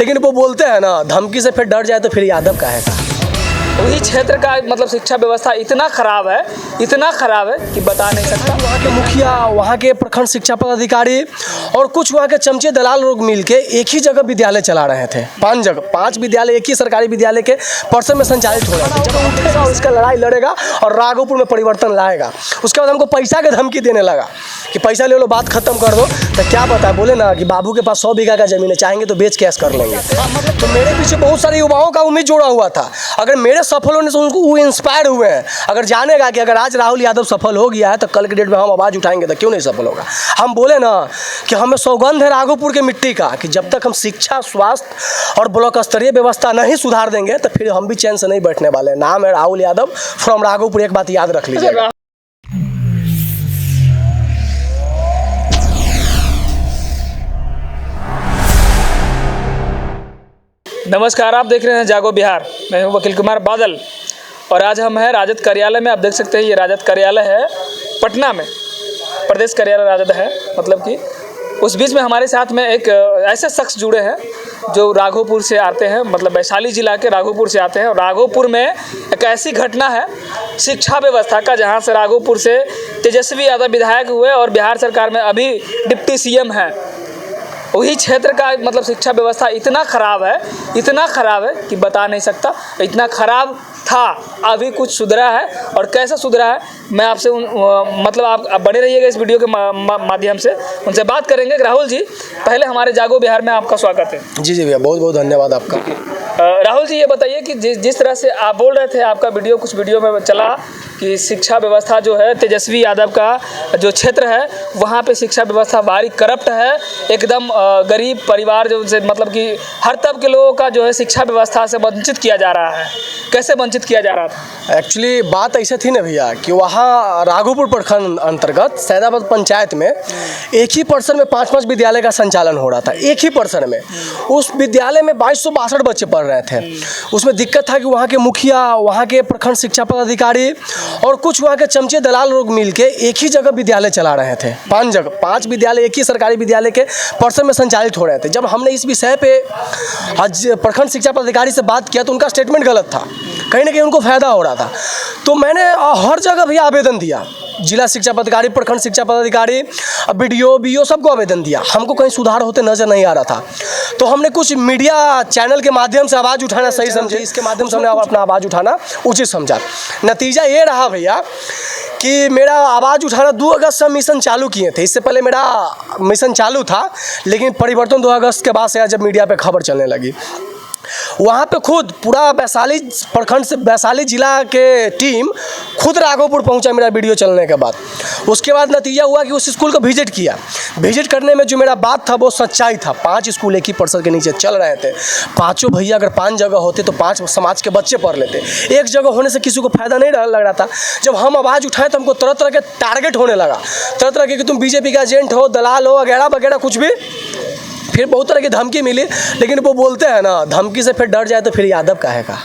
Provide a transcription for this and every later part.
लेकिन वो बोलते हैं ना, धमकी से फिर डर जाए तो फिर यादव का है। वही क्षेत्र का मतलब शिक्षा व्यवस्था इतना खराब है कि बता नहीं सकता। वहाँ के मुखिया, वहाँ के प्रखंड शिक्षा पदाधिकारी और कुछ वहाँ के चमचे दलाल लोग मिलके एक ही जगह विद्यालय चला रहे थे। 5 विद्यालय एक ही सरकारी विद्यालय के परिसर में संचालित हो रहा था। जब उठेगा और इसका लड़ाई लड़ेगा और राघोपुर में परिवर्तन लाएगा। उसके बाद हमको पैसा के धमकी देने लगा कि पैसा ले लो, बात खत्म कर दो। तो क्या पता, बोले ना कि बाबू के पास 100 बीघा का जमीन है, चाहेंगे तो बेच कैश कर लेंगे। तो मेरे पीछे बहुत सारे युवाओं का उम्मीद जोड़ा हुआ था। अगर मेरे सफल होने से उनको वो इंस्पायर हुए हैं। अगर जानेगा कि अगर आज राहुल यादव सफल हो गया है तो कल के डेट में हम आवाज़ उठाएंगे तो क्यों नहीं सफल होगा। हम बोले ना कि हमें सौगंध है राघोपुर के मिट्टी का कि जब तक हम शिक्षा, स्वास्थ्य और ब्लॉक स्तरीय व्यवस्था नहीं सुधार देंगे तो फिर हम भी चैन से नहीं बैठने वाले। नाम है राहुल यादव फ्रॉम राघोपुर, एक बात याद रख लीजिएगा। नमस्कार, आप देख रहे हैं जागो बिहार। मैं हूं वकील कुमार बादल और आज हम हैं राजद कार्यालय में। आप देख सकते हैं ये राजद कार्यालय है पटना में, प्रदेश कार्यालय राजद है। मतलब कि उस बीच में हमारे साथ में एक ऐसे शख्स जुड़े हैं जो राघोपुर से आते हैं, मतलब वैशाली जिला के राघोपुर से आते हैं। और राघोपुर में एक ऐसी घटना है शिक्षा व्यवस्था का, जहां से राघोपुर से तेजस्वी यादव विधायक हुए और बिहार सरकार में अभी डिप्टी सीएम हैं। वही क्षेत्र का मतलब शिक्षा व्यवस्था इतना खराब है कि बता नहीं सकता। इतना खराब था, अभी कुछ सुधरा है और कैसे सुधरा है मैं आपसे मतलब आप बने रहिएगा इस वीडियो के माध्यम से, उनसे बात करेंगे। राहुल जी, पहले हमारे जागो बिहार में आपका स्वागत है। जी भैया, बहुत बहुत धन्यवाद आपका। राहुल जी, ये बताइए कि जिस तरह से आप बोल रहे थे, आपका वीडियो कुछ वीडियो में चला कि शिक्षा व्यवस्था जो है तेजस्वी यादव का जो क्षेत्र है वहाँ पे शिक्षा व्यवस्था भारी करप्ट है, एकदम गरीब परिवार जो से मतलब कि हर तबके के लोगों का जो है शिक्षा व्यवस्था से वंचित किया जा रहा है। कैसे वंचित किया जा रहा था? एक्चुअली बात ऐसे थी ना भैया कि वहाँ राघोपुर प्रखंड अंतर्गत सैदाबाद पंचायत में एक ही परिसर में 5 विद्यालय का संचालन हो रहा था। एक ही परिसर में उस विद्यालय में 2262 बच्चे पढ़ रहे थे। उसमें दिक्कत था कि वहाँ के मुखिया, वहाँ के प्रखंड शिक्षा पदाधिकारी और कुछ वहाँ के चमचे दलाल लोग मिलके एक ही जगह विद्यालय चला रहे थे। 5 विद्यालय एक ही सरकारी विद्यालय के परिसर में संचालित हो रहे थे। जब हमने इस विषय पे आज प्रखंड शिक्षा पदाधिकारी से बात किया तो उनका स्टेटमेंट गलत था, कहीं ना कहीं उनको फायदा हो रहा था। तो मैंने हर जगह भी आवेदन दिया, जिला शिक्षा पदाधिकारी, प्रखंड शिक्षा पदाधिकारी, BDO, BO सबको आवेदन दिया। हमको कहीं सुधार होते नजर नहीं आ रहा था। तो हमने कुछ मीडिया चैनल के माध्यम से आवाज़ उठाना सही समझे, इसके माध्यम से हमने अपना आवाज़ उठाना उचित समझा। नतीजा ये रहा भैया कि मेरा आवाज़ उठाना 2 अगस्त से मिशन चालू किए थे। इससे पहले मेरा मिशन चालू था, लेकिन परिवर्तन 2 अगस्त के बाद से जब मीडिया पे खबर चलने लगी, वहाँ पे खुद पूरा वैशाली प्रखंड से वैशाली जिला के टीम खुद राघोपुर पहुँचा मेरा वीडियो चलने के बाद। उसके बाद नतीजा हुआ कि उस स्कूल को विजिट किया। विजिट करने में जो मेरा बात था वो सच्चाई था। 5 स्कूल एक ही परिसर के नीचे चल रहे थे। 5 भैया अगर 5 जगह होते तो 5 समाज के बच्चे पढ़ लेते। एक जगह होने से किसी को फायदा नहीं लग रहा था। जब हम आवाज़ उठाए तो हमको तरह तरह के टारगेट होने लगा, तरह तरह के कि तुम BJP का एजेंट हो, दलाल हो, वगैरह वगैरह कुछ भी। फिर बहुत तरह की धमकी मिली, लेकिन वो बोलते हैं ना, धमकी से फिर डर जाए तो फिर यादव का है का।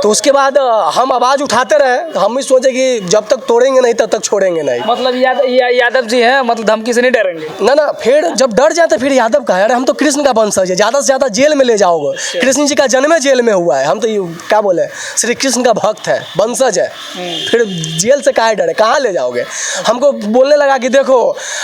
तो उसके बाद हम आवाज़ उठाते रहे। हम भी सोचे कि जब तक तोड़ेंगे नहीं तब तक छोड़ेंगे नहीं। मतलब यादव जी हैं, मतलब धमकी से नहीं डरेंगे ना। फिर जब डर जाए तो फिर यादव का है। अरे हम तो कृष्ण का वंशज है, ज़्यादा से ज़्यादा जेल में ले जाओगे। कृष्ण जी का जन्म जेल में हुआ है। हम तो क्या बोले, श्री कृष्ण का भक्त है, वंशज है, फिर जेल से काहे डरे, कहाँ ले जाओगे। हमको बोलने लगा कि देखो,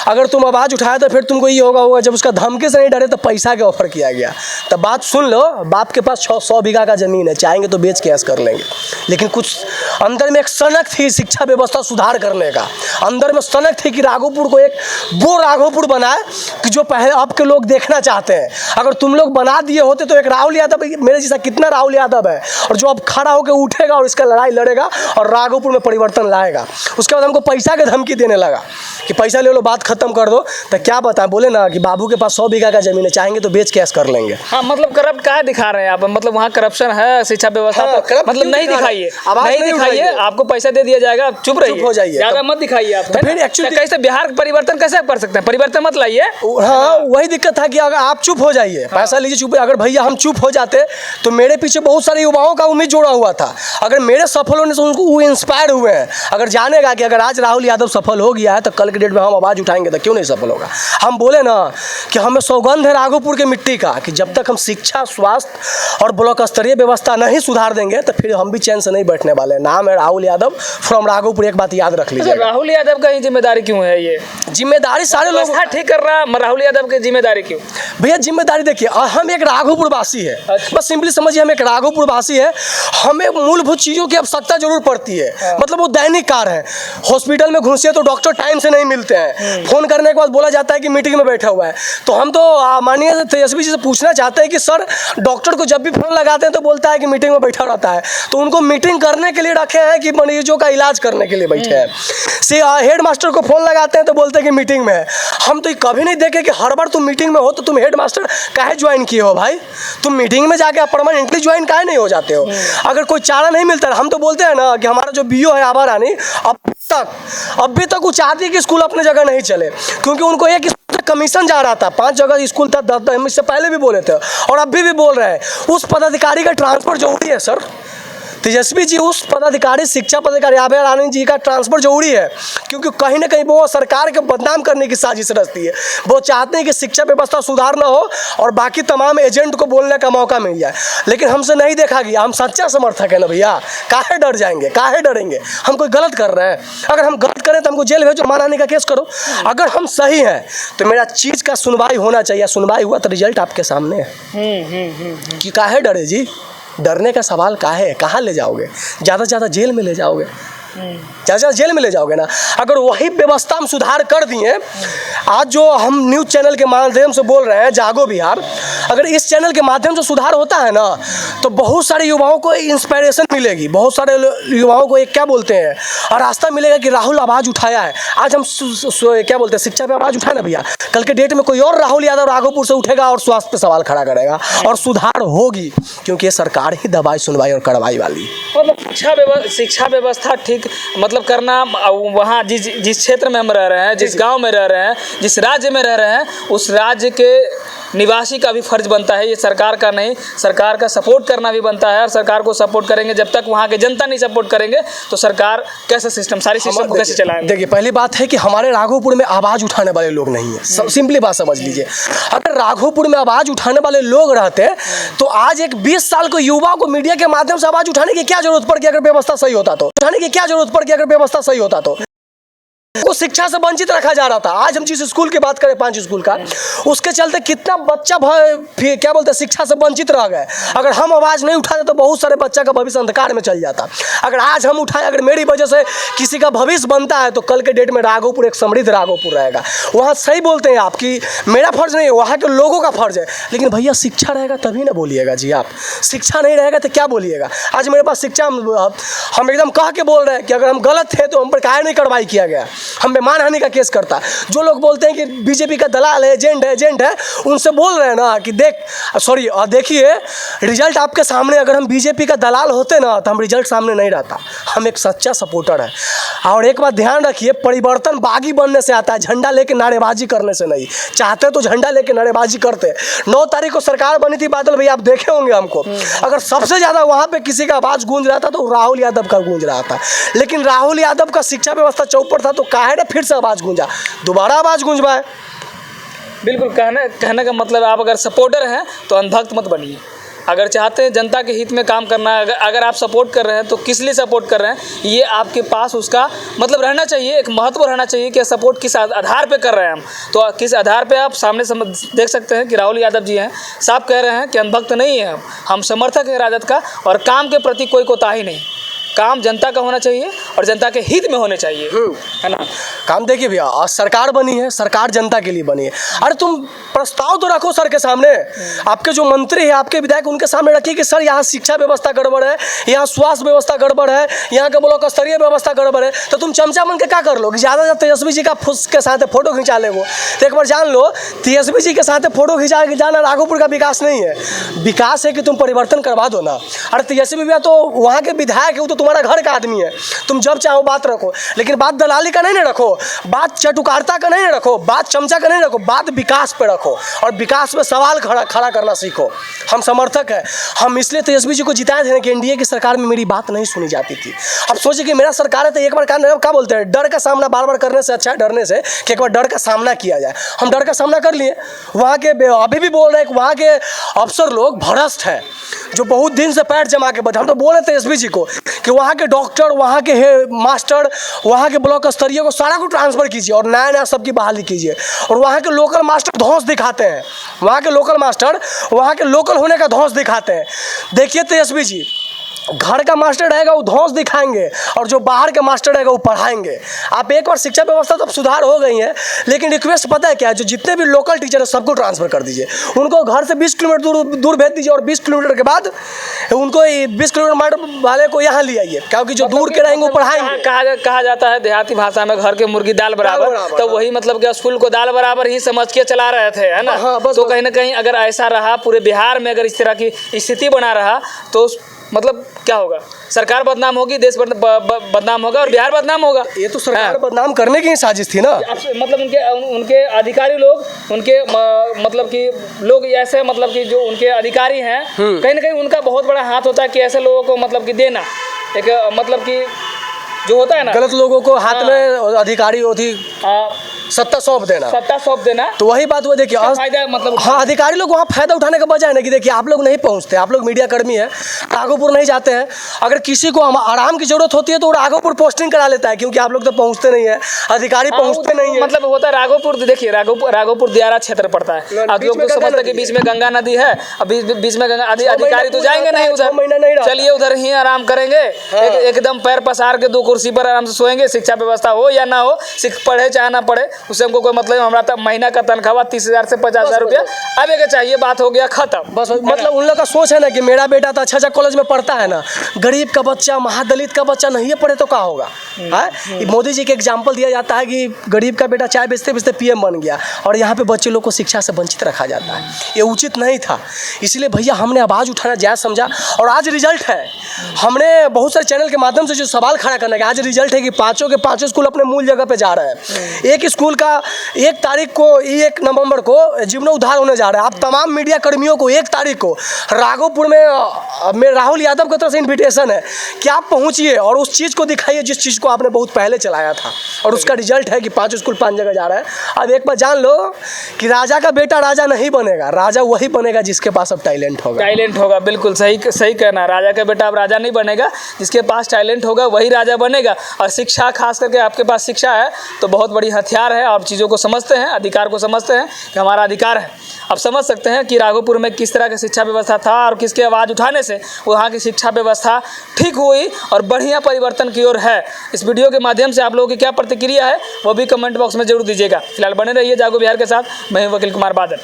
अगर तुम आवाज़ उठाए तो फिर तुमको ये होगा। जब उसका धमकी से नहीं डरे तो पैसा के ऑफर किया गया। तब बात सुन लो, बाप के पास 100 बीघा का ज़मीन है, चाहेंगे तो बेच कैश कर लेंगे। लेकिन कुछ अंदर में एक सनक थी शिक्षा व्यवस्था सुधार करने का। अंदर में सनक थी कि राघोपुर को एक वो राघोपुर बनाए कि जो पहले अब के लोग देखना चाहते हैं। अगर तुम लोग बना दिए होते तो एक राहुल यादव, मेरे जैसा कितना राहुल यादव है, और जो अब खड़ा होकर उठेगा और इसका लड़ाई लड़ेगा और राघोपुर में परिवर्तन लाएगा। उसके बाद हमको पैसा के धमकी देने लगा कि पैसा ले लो, बात खत्म कर दो। तो क्या पता, बोले ना कि बाबू के पास 100 बीघा का जमीन है, चाहेंगे तो बेच कैश कर लेंगे। हाँ, मतलब करप्ट क्या दिखा रहे हैं आप? मतलब वहाँ करप्शन है शिक्षा व्यवस्था। हाँ, जाएगा, मतलब क्यों नहीं दिखा रहे? दिखाइए, आवाज नहीं नहीं दिखाइए, उठाइए। आपको पैसा दे दिया जाएगा, आप चुप रहिए, हो जाइए। ज्यादा मत दिखाइए आप, है फिर ना? actually- कैसे बिहार का परिवर्तन कैसे कर सकते हैं? परिवर्तन मत लाइए। हाँ, वही दिक्कत था कि अगर आप चुप हो जाइए, पैसा लीजिए, चुप। अगर भैया हम चुप हो जाते तो मेरे पीछे बहुत सारे युवाओं का उम्मीद जोड़ा हुआ था। अगर मेरे सफल होने से उनको वो इंस्पायर हुए हैं। अगर जानेगा कि अगर आज राहुल यादव सफल हो गया है तो कल के डेट में हम आवाज़ उठाएंगे तो क्यों नहीं सफल होगा। हम बोले ना कि हमें सौगंध है राघोपुर के मिट्टी का कि जब तक हम शिक्षा, स्वास्थ्य और ब्लॉक स्तरीय व्यवस्था नहीं सुधार देंगे तो फिर हम भी चैन से नहीं बैठने वाले। नाम है राहुल यादव फ्रॉम राघोपुर, एक बात याद रख लीजिए। राहुल यादव का ही जिम्मेदारी क्यों है ये? जिम्मेदारी सारे लोग व्यवस्था ठीक कर रहा राहुल यादव की जिम्मेदारी क्यों? भैया जिम्मेदारी देखिए, हम एक राघोपुर वासी है। अच्छा। बस सिंपली समझिए, हम एक राघोपुर वासी है। हमें मूलभूत चीज़ों की आवश्यकता जरूर पड़ती है। मतलब वो दैनिक कार्य है। हॉस्पिटल में घुसे तो डॉक्टर टाइम से नहीं मिलते हैं। फोन करने के बाद बोला जाता है कि मीटिंग में बैठा हुआ है। तो हम तो माननीय तेजस्वी जी से पूछना चाहते हैं कि सर, डॉक्टर को जब भी फोन लगाते हैं तो बोलता है कि मीटिंग में बैठा रहता है। तो उनको मीटिंग करने के लिए रखे हैं कि मरीजों का इलाज करने के लिए बैठे हैं? से हेड मास्टर को फोन लगाते हैं तो बोलते हैं कि मीटिंग में है। हम तो कभी नहीं देखे कि हर बार तुम मीटिंग में हो तो तुम हेड मास्टर काहे ज्वाइन किए हो भाई? तुम मीटिंग में जाके आप परमानेंटली ज्वाइन काहे नहीं हो जाते हो? अगर कोई चारा नहीं मिलता, हम तो बोलते हैं ना कि हमारा जो बीओ है आभा रानी, अभी तक वो चाहती है कि स्कूल अपने जगह नहीं चले, क्योंकि उनको एक कमीशन जा रहा था। 5 जगह स्कूल था, 10 हम इससे पहले भी बोले थे और अभी भी बोल रहे हैं। उस पदाधिकारी का ट्रांसफर जरूरी है सर। तेजस्वी जी, उस पदाधिकारी, शिक्षा पदाधिकारी आभा रानी जी का ट्रांसफर जरूरी है, क्योंकि कहीं ना कहीं वो सरकार के बदनाम करने की साजिश रचती है। वो चाहते हैं कि शिक्षा व्यवस्था सुधार ना हो और बाकी तमाम एजेंट को बोलने का मौका मिल जाए। लेकिन हमसे नहीं देखा गया। हम सच्चा समर्थक है ना भैया, काहे डर जाएंगे, काहे डरेंगे? हम कोई गलत कर रहे हैं? अगर हम गलत करें तो हमको जेल भेजो, मानहानि का केस करो। अगर हम सही हैं तो मेरा चीज़ का सुनवाई होना चाहिए। सुनवाई हुआ तो रिजल्ट आपके सामने है कि काहे डरे जी? डरने का सवाल काहे है? कहाँ ले जाओगे? ज़्यादा से ज़्यादा जेल में ले जाओगे, ज़्यादा से ज़्यादा जेल में ले जाओगे ना। अगर वही व्यवस्था हम सुधार कर दिए, आज जो हम न्यूज़ चैनल के माध्यम से बोल रहे हैं जागो बिहार, अगर इस चैनल के माध्यम से सुधार होता है ना तो बहुत सारे युवाओं को इंस्पिरेशन मिलेगी। बहुत सारे युवाओं को एक क्या बोलते हैं और रास्ता मिलेगा कि राहुल आवाज़ उठाया है। आज हम क्या बोलते हैं, शिक्षा पे आवाज़ उठाए ना भैया, कल के डेट में कोई और राहुल यादव राघोपुर से उठेगा और स्वास्थ्य पे सवाल खड़ा करेगा और सुधार होगी, क्योंकि ये सरकार ही दवाई, सुनवाई और कार्रवाई वाली। मतलब शिक्षा व्यवस्था ठीक मतलब करना, वहाँ जिस क्षेत्र में हम रह रहे हैं, जिस गांव में रह रहे हैं, जिस राज्य में रह रहे हैं, उस राज्य के निवासी का भी फर्ज बनता है। ये सरकार का नहीं, सरकार का सपोर्ट करना भी बनता है। और सरकार को सपोर्ट करेंगे, जब तक वहाँ के जनता नहीं सपोर्ट करेंगे तो सरकार कैसे सिस्टम, सारी सिस्टम को कैसे चलाएंगे? देखिए, पहली बात है कि हमारे राघोपुर में आवाज़ उठाने वाले लोग नहीं है। सिंपली बात समझ लीजिए, अगर राघोपुर में आवाज़ उठाने वाले लोग रहते तो आज एक 20 साल के युवा को मीडिया के माध्यम से आवाज़ उठाने की क्या जरूरत पड़ गई? अगर व्यवस्था सही होता तो को शिक्षा से वंचित रखा जा रहा था। आज हम जिस स्कूल की बात करें, 5 स्कूल का, उसके चलते कितना बच्चा क्या बोलते हैं, शिक्षा से वंचित रह गए। अगर हम आवाज़ नहीं उठाते तो बहुत सारे बच्चा का भविष्य अंधकार में चल जाता। अगर आज हम उठाएं, अगर मेरी वजह से किसी का भविष्य बनता है तो कल के डेट में राघोपुर एक समृद्ध राघोपुर रहेगा। वहाँ सही बोलते हैं आप कि मेरा फर्ज नहीं है, वहाँ के लोगों का फर्ज है। लेकिन भैया शिक्षा रहेगा तभी ना बोलिएगा जी आप। शिक्षा नहीं रहेगा तो क्या बोलिएगा? आज मेरे पास शिक्षा, हम एकदम कह के बोल रहे हैं कि अगर हम गलत थे तो हम पर काहे नहीं कार्रवाई किया गया? हम पे मानहानि का केस करता। जो लोग बोलते हैं कि बीजेपी का दलाल है, एजेंट है, उनसे बोल रहे हैं ना कि देखिए रिजल्ट आपके सामने। अगर हम बीजेपी का दलाल होते ना तो हम रिजल्ट सामने नहीं रहता। हम एक सच्चा सपोर्टर है। और एक बात ध्यान रखिए, परिवर्तन बागी बनने से आता है, झंडा लेके नारेबाजी करने से नहीं। चाहते तो झंडा लेके नारेबाजी करते। 9 तारीख को सरकार बनी थी बादल भैया, आप देखे होंगे हमको। अगर सबसे ज़्यादा वहाँ पे किसी का आवाज़ गूंज रहा था तो राहुल यादव का गूंज रहा था। लेकिन राहुल यादव का शिक्षा व्यवस्था चौपट था तो काहे ने फिर से आवाज़ गूंजा? दोबारा आवाज़ गूंजवाए। बिल्कुल, कहने का मतलब, आप अगर सपोर्टर हैं तो अंधभक्त मत बनिए। अगर चाहते हैं जनता के हित में काम करना, अगर आप सपोर्ट कर रहे हैं तो किस लिए सपोर्ट कर रहे हैं, ये आपके पास उसका मतलब रहना चाहिए, एक महत्व रहना चाहिए कि सपोर्ट किस आधार पे कर रहे हैं हम। तो किस आधार पे आप सामने देख सकते हैं कि राहुल यादव जी हैं, साफ कह रहे हैं कि अंधभक्त नहीं है हम समर्थक हैं राजद का और काम के प्रति कोई कोताही नहीं। काम जनता का होना चाहिए और जनता के हित में होने चाहिए, है ना। काम देखिए भैया, आज सरकार बनी है, सरकार जनता के लिए बनी है। अरे तुम प्रस्ताव तो रखो सर के सामने, आपके जो मंत्री है, आपके विधायक, उनके सामने रखिए कि सर यहाँ शिक्षा व्यवस्था गड़बड़ है, यहाँ स्वास्थ्य व्यवस्था गड़बड़ है, यहाँ का ब्लॉक स्तरीय व्यवस्था गड़बड़ है। तो तुम चमचा बन के क्या कर लो कि ज़्यादा तेजस्वी जी का के साथ फोटो खिंचा ले वो। तो एक बार जान लो, तेजस्वी जी के साथ फोटो खिंचा के जाना राघोपुर का विकास नहीं है। विकास है कि तुम परिवर्तन करवा दो ना। अरे तेजस्वी भैया तो वहाँ के विधायक है, वो तो तुम्हारा घर का आदमी है, तुम जब चाहो बात रखो, लेकिन बात दलाली का नहीं ना रखो, बात चटुकारता का नहीं रखो, बात चमचा का नहीं रखो, बात विकास पे रखो और विकास में सवाल खड़ा करना सीखो। हम समर्थक हैं, हम इसलिए तेजस्वी जी को जिताए थे कि एनडीए की सरकार में मेरी बात नहीं सुनी जाती थी। अब सोचिए कि मेरा सरकार है तो एक बार क्या बोलते हैं, डर का सामना बार बार करने से अच्छा है डरने से कि एक बार डर का सामना किया जाए। हम डर का सामना कर लिए। वहाँ के अभी भी बोल रहे हैं कि वहाँ के अफसर लोग भ्रष्ट हैं, जो बहुत दिन से पैर जमा के हम तो बोल रहे थे तेजस्वी जी को कि वहाँ के डॉक्टर, वहाँ के मास्टर, वहाँ के ब्लॉक स्तरीय को सारा को ट्रांसफ़र कीजिए और नया सबकी बहाली कीजिए। और वहाँ के लोकल मास्टर धौंस दिखाते हैं, वहाँ के लोकल मास्टर वहाँ के लोकल होने का धौंस दिखाते हैं। देखिए तेजस्वी जी, घर का मास्टर रहेगा वो धौंस दिखाएंगे और जो बाहर के मास्टर रहेगा वो पढ़ाएंगे। आप एक बार शिक्षा व्यवस्था तो सुधार हो गई है, लेकिन रिक्वेस्ट पता है क्या है, जो जितने भी लोकल टीचर है सबको ट्रांसफ़र कर दीजिए। उनको घर से 20 किलोमीटर दूर भेज दीजिए और 20 किलोमीटर के बाद उनको 20 किलोमीटर वाले को यहाँ ले आइए, क्योंकि जो दूर के रहेंगे वो पढ़ाएंगे। कहा जाता है देहाती भाषा में घर के मुर्गी दाल बराबर, तो वही मतलब कि स्कूल को दाल बराबर ही समझ के चला रहे थे, है ना। तो कहीं ना कहीं अगर ऐसा रहा पूरे बिहार में, अगर इस तरह की स्थिति बना रहा तो मतलब क्या होगा, सरकार बदनाम होगी, देश बदनाम होगा और बिहार बदनाम होगा। ये तो सरकार बदनाम करने की ही साजिश थी ना। मतलब उनके अधिकारी लोग, उनके मतलब कि लोग ऐसे, मतलब कि जो उनके अधिकारी हैं, कहीं ना कहीं उनका बहुत बड़ा हाथ होता है कि ऐसे लोगों को मतलब कि देना, एक मतलब कि जो होता है ना, गलत लोगों को हाथ में अधिकारी सत्ता सौंप देना। तो वही बात हुआ। देखिए फायदा मतलब, हाँ, अधिकारी लोग वहाँ फायदा उठाने का बजाय ना कि देखिए आप लोग नहीं पहुँचते, आप लोग मीडिया कर्मी हैं, राघोपुर नहीं जाते हैं। अगर किसी को आराम की जरूरत होती है तो राघोपुर पोस्टिंग करा लेता है, क्योंकि आप लोग तो पहुँचते नहीं है, अधिकारी पहुँचते नहीं है। मतलब होता है राघोपुर, देखिए राघोपुर दियारा क्षेत्र पड़ता है। आप लोग तो समझते कि बीच में गंगा नदी है, अभी बीच में गंगा, अधिकारी तो जाएंगे नहीं उधर, चलिए उधर ही आराम करेंगे, एकदम पैर पसार के 2 कुर्सी पर आराम से सोएंगे। शिक्षा व्यवस्था हो या ना हो, पढ़े चाहे ना पढ़े, उससे हमको कोई मतलब। हमारा तो महीना का तनख्वाह 30,000 से 50,000 रुपया अब एक चाहिए, बात हो गया खत्म। बस मतलब उन लोग का सोच है ना कि मेरा बेटा तो अच्छा कॉलेज में पढ़ता है ना, गरीब का बच्चा, महादलित का बच्चा नहीं पढ़े तो क्या होगा। है मोदी जी के एग्जाम्पल दिया जाता है कि गरीब का बेटा चाय बेचते बेचते PM बन गया और यहाँ पे बच्चे लोग को शिक्षा से वंचित रखा जाता है। ये उचित नहीं था, इसलिए भैया हमने आवाज़ उठाना जायज़ समझा और आज रिजल्ट है। हमने बहुत सारे चैनल के माध्यम से जो सवाल खड़ा करने का, आज रिजल्ट है कि 5 के 5 स्कूल अपने मूल जगह पे जा रहे हैं। एक स्कूल का 1 तारीख को, 1 नवंबर को जीर्णोद्धार होने जा रहा है। आप तमाम मीडिया कर्मियों को 1 तारीख को राघोपुर में राहुल यादव की तरफ से इन्विटेशन है कि आप पहुंचिए और उस चीज़ को दिखाइए जिस चीज़ को आपने बहुत पहले चलाया था, और उसका रिजल्ट है कि 5 स्कूल 5 जगह जा रहा है। अब एक बार जान लो कि राजा का बेटा राजा नहीं बनेगा, राजा वही बनेगा जिसके पास अब टैलेंट होगा। बिल्कुल सही कहना। राजा का बेटा अब राजा नहीं बनेगा, जिसके पास टैलेंट होगा वही राजा बनेगा। और शिक्षा, खास करके आपके पास शिक्षा है तो बहुत बड़ी हथियार है। आप चीज़ों को समझते हैं, अधिकार को समझते हैं कि हमारा अधिकार है। अब समझ सकते हैं कि राघोपुर में किस तरह की शिक्षा व्यवस्था था और किसके आवाज़ उठाने से वहाँ की शिक्षा व्यवस्था ठीक हुई और बढ़िया परिवर्तन की ओर है। इस वीडियो के माध्यम से आप लोगों की क्या प्रतिक्रिया है वो भी कमेंट बॉक्स में जरूर दीजिएगा। फिलहाल बने रहिए जागो बिहार के साथ। मैं हूं वकील कुमार बादल।